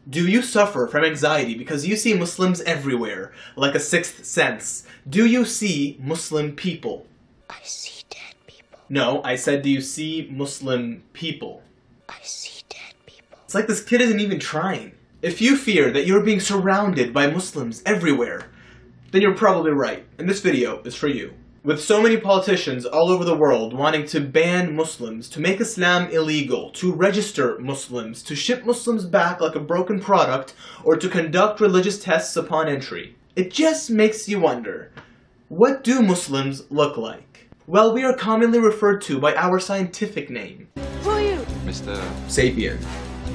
Do you suffer from anxiety because you see Muslims everywhere, like a sixth sense? Do you see Muslim people? I see dead people. No, I said do you see Muslim people? I see dead people. It's like this kid isn't even trying. If you fear that you're being surrounded by Muslims everywhere, then you're probably right, and this video is for you. With so many politicians all over the world wanting to ban Muslims, to make Islam illegal, to register Muslims, to ship Muslims back like a broken product, or to conduct religious tests upon entry, it just makes you wonder, what do Muslims look like? Well, we are commonly referred to by our scientific name. Who are you? Mr. Sapien.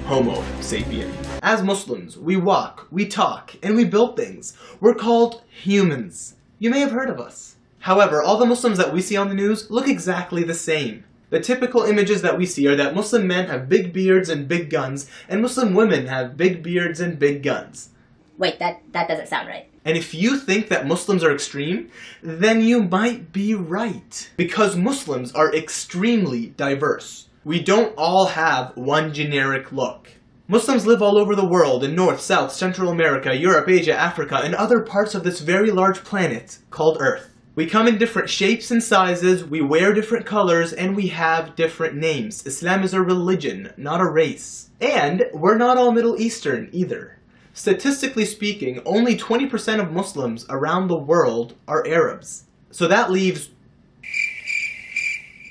Homo sapien. As Muslims, we walk, we talk, and we build things. We're called humans. You may have heard of us. However, all the Muslims that we see on the news look exactly the same. The typical images that we see are that Muslim men have big beards and big guns, and Muslim women have big beards and big guns. Wait, that doesn't sound right. And if you think that Muslims are extreme, then you might be right. Because Muslims are extremely diverse. We don't all have one generic look. Muslims live all over the world in North, South, Central America, Europe, Asia, Africa, and other parts of this very large planet called Earth. We come in different shapes and sizes, we wear different colors, and we have different names. Islam is a religion, not a race. And we're not all Middle Eastern either. Statistically speaking, only 20% of Muslims around the world are Arabs. So that leaves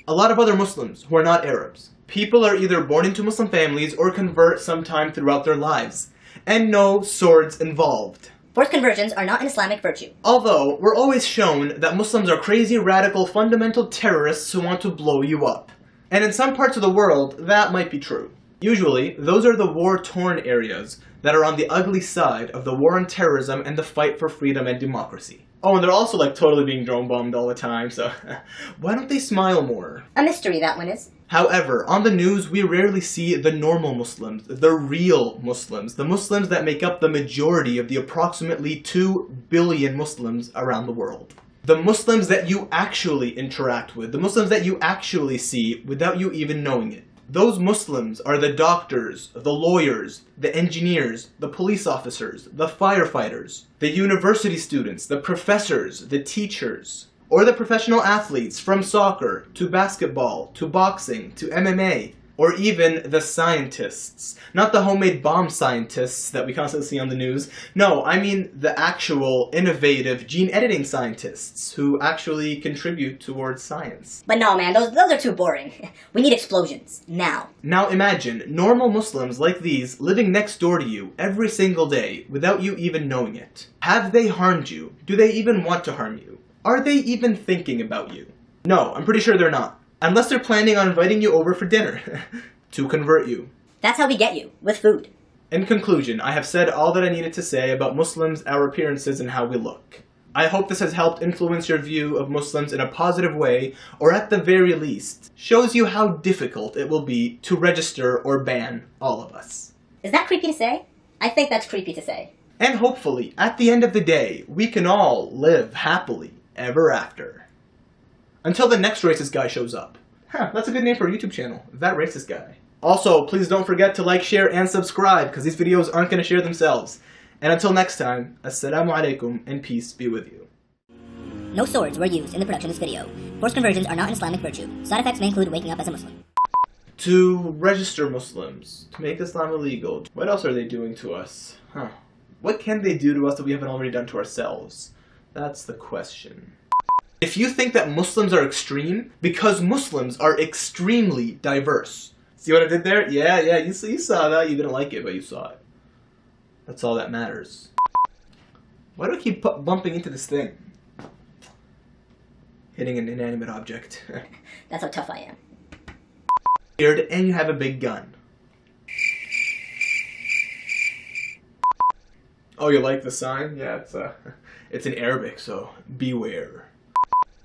a lot of other Muslims who are not Arabs. People are either born into Muslim families or convert sometime throughout their lives. And no swords involved. Forced conversions are not an Islamic virtue. Although, we're always shown that Muslims are crazy, radical, fundamental terrorists who want to blow you up. And in some parts of the world, that might be true. Usually, those are the war-torn areas that are on the ugly side of the war on terrorism and the fight for freedom and democracy. Oh, and they're also like totally being drone bombed all the time, so why don't they smile more? A mystery, that one is. However, on the news, we rarely see the normal Muslims, the real Muslims, the Muslims that make up the majority of the approximately 2 billion Muslims around the world. The Muslims that you actually interact with, the Muslims that you actually see without you even knowing it. Those Muslims are the doctors, the lawyers, the engineers, the police officers, the firefighters, the university students, the professors, the teachers, or the professional athletes from soccer to basketball to boxing to MMA, or even the scientists. Not the homemade bomb scientists that we constantly see on the news. No, I mean the actual innovative gene editing scientists who actually contribute towards science. But no, man, those are too boring. We need explosions. Now. Now imagine normal Muslims like these living next door to you every single day without you even knowing it. Have they harmed you? Do they even want to harm you? Are they even thinking about you? No, I'm pretty sure they're not. Unless they're planning on inviting you over for dinner to convert you. That's how we get you, with food. In conclusion, I have said all that I needed to say about Muslims, our appearances, and how we look. I hope this has helped influence your view of Muslims in a positive way, or at the very least, shows you how difficult it will be to register or ban all of us. Is that creepy to say? I think that's creepy to say. And hopefully, at the end of the day, we can all live happily ever after. Until the next racist guy shows up. That's a good name for a YouTube channel. That racist guy. Also, please don't forget to like, share, and subscribe, because these videos aren't going to share themselves. And until next time, Assalamu alaikum, and peace be with you. No swords were used in the production of this video. Forced conversions are not an Islamic virtue. Side effects may include waking up as a Muslim. To register Muslims, to make Islam illegal. What else are they doing to us? What can they do to us that we haven't already done to ourselves? That's the question. If you think that Muslims are extreme, because Muslims are extremely diverse. See what I did there? Yeah, you saw that. You didn't like it, but you saw it. That's all that matters. Why do I keep bumping into this thing? Hitting an inanimate object. That's how tough I am. And you have a big gun. Oh, you like the sign? Yeah, it's in Arabic, so beware.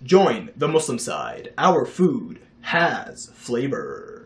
Join the Muslim side. Our food has flavor.